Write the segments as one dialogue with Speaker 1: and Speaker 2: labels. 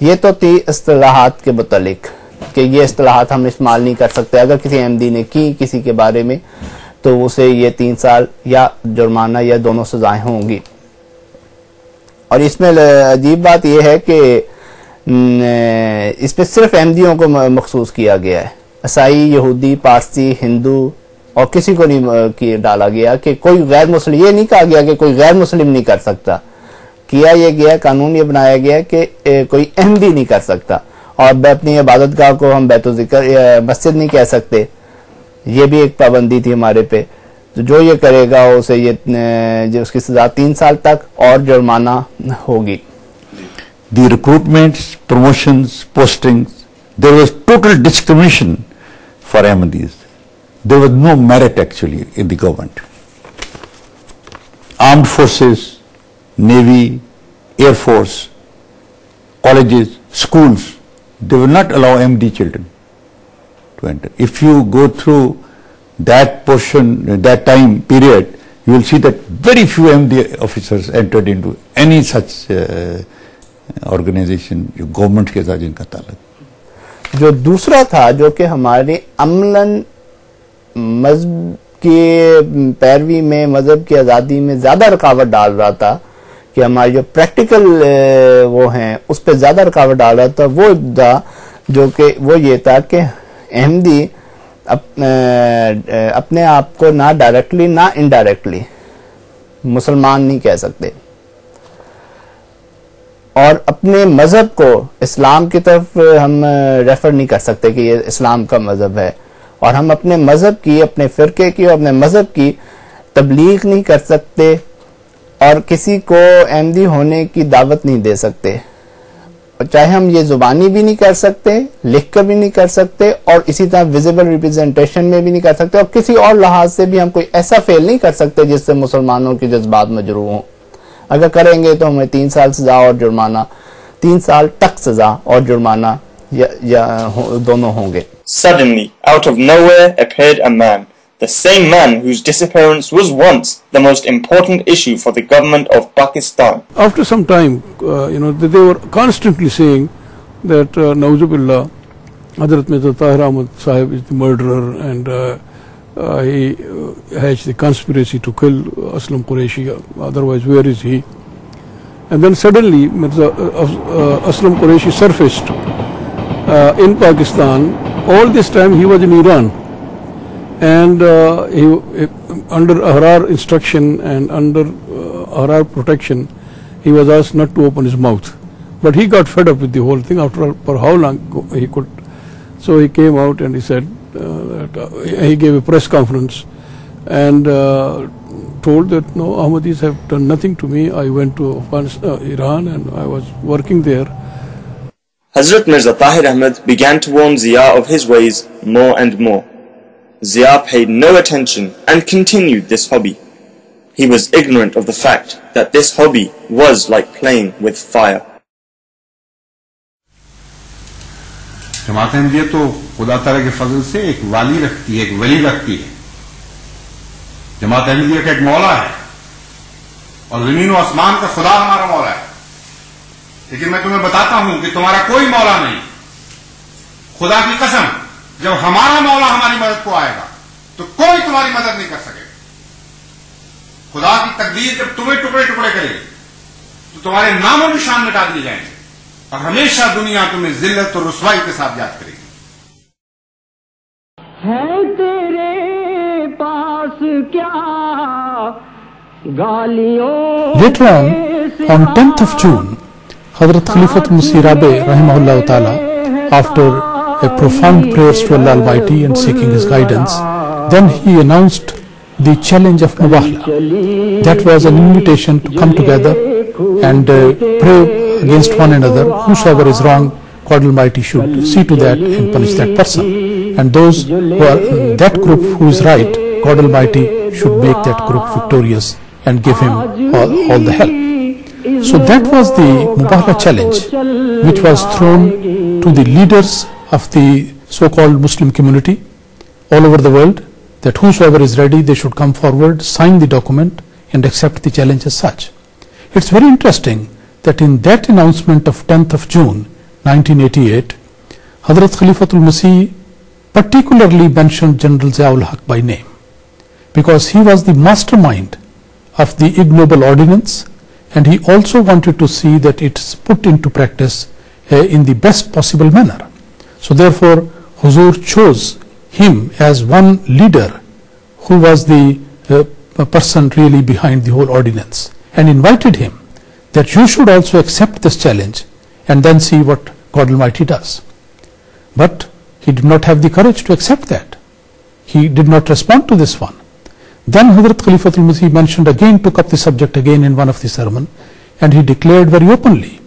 Speaker 1: ये तो थी इस्तिलाहात के मुतालिक कि ये इस्तिलाहात हम इस्तेमाल नहीं कर सकते। अगर किसी अहमदी ने की किसी के बारे में तो उसे ये 3 साल या जुर्माना या दोनों सजाएं होंगी। और इसमें अजीब बात यह है कि इस पे सिर्फ अहमदियों को मखसूस किया गया है, ईसाई, यहूदी, पारसी, हिंदू और किसी को नहीं डाला गया कि कोई गैर मुस्लिम, ये नहीं कहा गया कि कोई गैर मुस्लिम नहीं कर सकता। किया यह गया, कानून ये बनाया गया कि कोई अहमदी नहीं कर सकता। और अपनी इबादतगाह को हम बैतुल मस्जिद नहीं कह सकते, ये भी एक पाबंदी थी हमारे पे। तो जो ये करेगा उसे ये उसकी सजा 3 साल तक और जुर्माना होगी।
Speaker 2: The recruitments, promotions, postings, there was total discrimination for Ahmadis. There was no merit actually in the government. Armed forces, Navy, Air Force, colleges, schools, they will not allow Ahmadi children to enter. If you go through that portion, that time period, you will see that very few Ahmadi officers entered into any such organization जो government के साथ जिनका ताल्लुक।
Speaker 1: जो दूसरा था जो कि हमारे अमलन मजहब की पैरवी में, मजहब की आज़ादी में ज़्यादा रुकावट डाल रहा था कि हमारे जो प्रैक्टिकल वो हैं उस पर ज़्यादा रुकावट डाल रहा था, वो इब्दा जो कि वो ये था कि अहमदी अपने आप को ना डायरेक्टली ना इनडायरेक्टली मुसलमान नहीं कह सकते और अपने मजहब को इस्लाम की तरफ हम रेफर नहीं कर सकते कि ये इस्लाम का मजहब है। और हम अपने मजहब की, अपने फिरके की और अपने मजहब की तबलीग नहीं कर सकते और किसी को अहमदी होने की दावत नहीं दे सकते। और चाहे हम ये जुबानी भी नहीं कर सकते, लिख कर भी नहीं कर सकते और इसी तरह विजिबल रिप्रेजेंटेशन में भी नहीं कर सकते और किसी और लिहाज से भी हम कोई ऐसा फेल नहीं कर सकते जिससे मुसलमानों के जज्बात मजरूह हों। अगर करेंगे तो हमें 3 साल सजा और जुर्माना, 3 साल तक सजा और जुर्माना या दोनों होंगे।
Speaker 3: Suddenly, out of nowhere appeared a man, the same man whose disappearance was once the most important issue for the government of Pakistan.
Speaker 4: After some time, they were constantly saying that Nauzubillah, Hazrat Mirza Tahir Ahmad Sahib is the murderer and he hatched the conspiracy to kill Aslam Qureshi, otherwise where is he? And then suddenly Mirza Aslam Qureshi surfaced in Pakistan. All this time he was in Iran and he, under Ahrar instruction and under Ahrar protection, he was asked not to open his mouth. But he got fed up with the whole thing. After all, for how long he could. So he came out and he said, he gave a press conference and told that no, Ahmadis have done nothing to me. I went to Iran and I was working there.
Speaker 3: Hazrat Mirza Tahir Ahmad began to warn Zia of his ways more and more. Zia paid no attention and continued this hobby. He was ignorant of the fact that this hobby was like playing with fire.
Speaker 5: जमात अहमदिया तो खुदा ताला के फजल से एक वाली रखती है, एक वली रखती है। जमात अहमदिया का एक मौला है और जमीन और आसमान का खुदा हमारा मौला है। लेकिन मैं तुम्हें बताता हूं कि तुम्हारा कोई मौला नहीं। खुदा की कसम, जब हमारा मौला हमारी मदद को आएगा तो कोई तुम्हारी मदद नहीं कर सकेगा। खुदा की तकदीर जब तुम्हें टुकड़े टुकड़े करेगी तो तुम्हारे नामों निशान मिटा दिए जाएंगे और हमेशा दुनिया तुम्हें जिल्लत और रुसवाई के साथ याद करेगी।
Speaker 6: है तेरे पास क्या गालियों।
Speaker 7: Later on 10th of June, Hazrat Khalifat Masih Rabi Rahimahullah Ta'ala, after a profound prayers to Allah Almighty and seeking His guidance, then he announced the challenge of Mubahala. That was an invitation to come together and pray against one another. Whosoever is wrong, God Almighty should see to that and punish that person. And those who are that group who is right, God Almighty should make that group victorious and give him all the help. So that was the Mubahala challenge, which was thrown to the leaders of the so-called Muslim community all over the world, that whosoever is ready, they should come forward, sign the document and accept the challenge as such. It's very interesting that in that announcement of 10th of June, 1988, Hazrat Khalifatul Masih particularly mentioned General Zia-ul Haq by name, because he was the mastermind of the ignoble ordinance, and he also wanted to see that it is put into practice in the best possible manner. So therefore, Huzur chose him as one leader who was the person really behind the whole ordinance, and invited him that you should also accept this challenge and then see what God Almighty does. But he did not have the courage to accept that. He did not respond to this one. Then Hazrat Khalifatul Masih took up the subject again in one of the sermon, and he declared very openly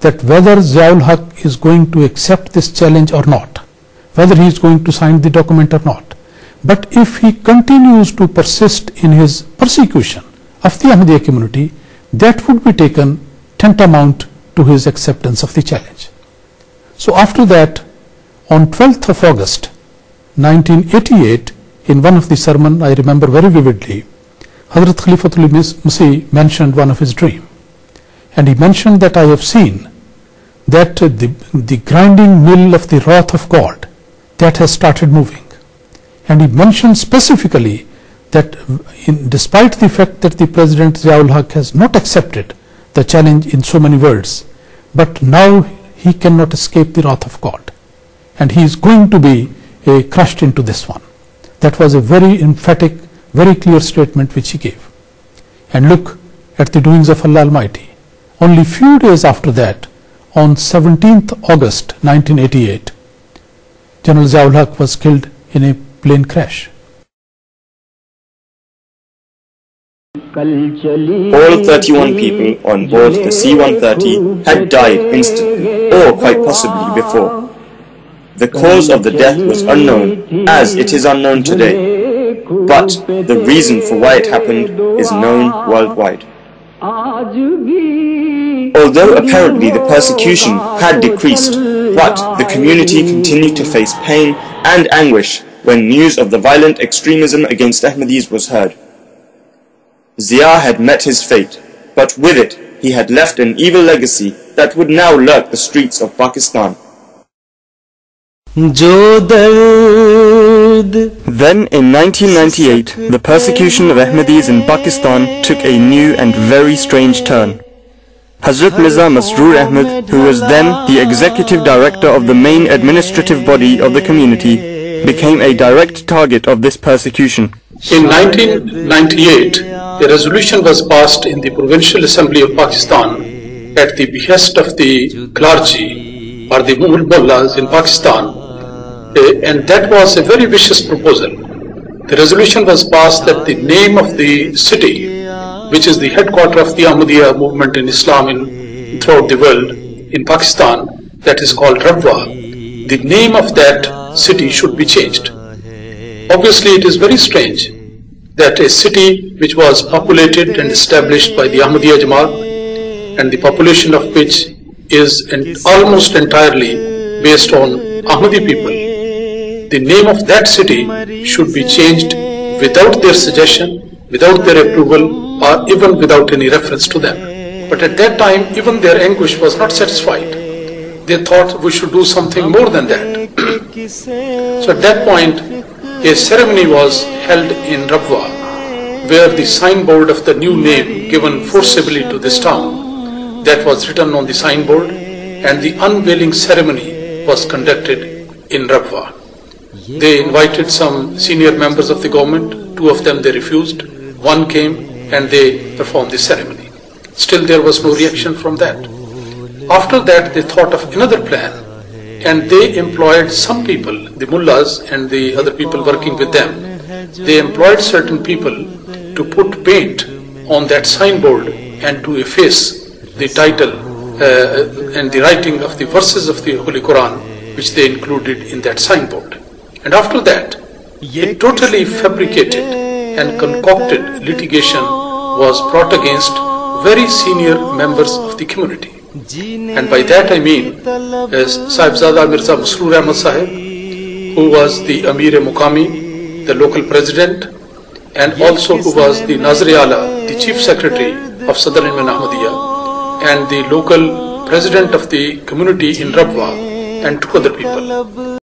Speaker 7: that whether Zia-ul Haq is going to accept this challenge or not, whether he is going to sign the document or not, but if he continues to persist in his persecution of the Ahmadiyya community, that would be taken tantamount to his acceptance of the challenge. So after that, on 12th of August 1988, in one of the sermon, I remember very vividly, Hazrat Khalifatul Masih mentioned one of his dream, and he mentioned that I have seen that the grinding mill of the wrath of God that has started moving. And he mentioned specifically that despite the fact that the President Zia-ul Haq has not accepted the challenge in so many words, but now he cannot escape the wrath of God, and he is going to be crushed into this one. That was a very emphatic, very clear statement which he gave. And look at the doings of Allah Almighty. Only few days after that, on 17th August 1988, General Zia-ul Haq was killed in a plane crash.
Speaker 3: All 31 people on board the C-130 had died instantly, or quite possibly before. The cause of the death was unknown, as it is unknown today, but the reason for why it happened is known worldwide. Although apparently the persecution had decreased, but the community continued to face pain and anguish when news of the violent extremism against Ahmadis was heard. Zia had met his fate, but with it he had left an evil legacy that would now lurk the streets of Pakistan. Then in 1998, the persecution of Ahmadis in Pakistan took a new and very strange turn. Hazrat Mirza Masroor Ahmad, who was then the executive director of the main administrative body of the community, became a direct target of this persecution.
Speaker 8: In 1998, a resolution was passed in the Provincial Assembly of Pakistan at the behest of the clergy or the mullahs in Pakistan, and that was a very vicious proposal. The resolution was passed that the name of the city, which is the headquarter of the Ahmadiyya movement in Islam throughout the world, in Pakistan, that is called Rabwa, the name of that city should be changed. Obviously, it is very strange that a city which was populated and established by the Ahmadiyya Jamaat, and the population of which is almost entirely based on Ahmadi people, the name of that city should be changed without their suggestion, without their approval, or even without any reference to them. But at that time, even their anguish was not satisfied. They thought we should do something more than that. So at that point, a ceremony was held in Rabwa, where the signboard of the new name given forcibly to this town, that was written on the signboard, and the unveiling ceremony was conducted in Rabwa. They invited some senior members of the government. Two of them they refused. One came and they performed the ceremony. Still there was no reaction from that. After that they thought of another plan, and they employed some people, the mullahs and the other people working with them. They employed certain people to put paint on that signboard and to efface the title and the writing of the verses of the Holy Quran, which they included in that signboard. And after that, a totally fabricated and concocted litigation was brought against very senior members of the community. And by that I mean Sahibzada Mirza Masroor Ahmad Sahib, who was the Amir-e-Muqami, the local president, and also who was the Nazir-e-Ala, the chief secretary of Southern India Ahmadiyya, and the local president of the community in Rabwa, and 2 other people.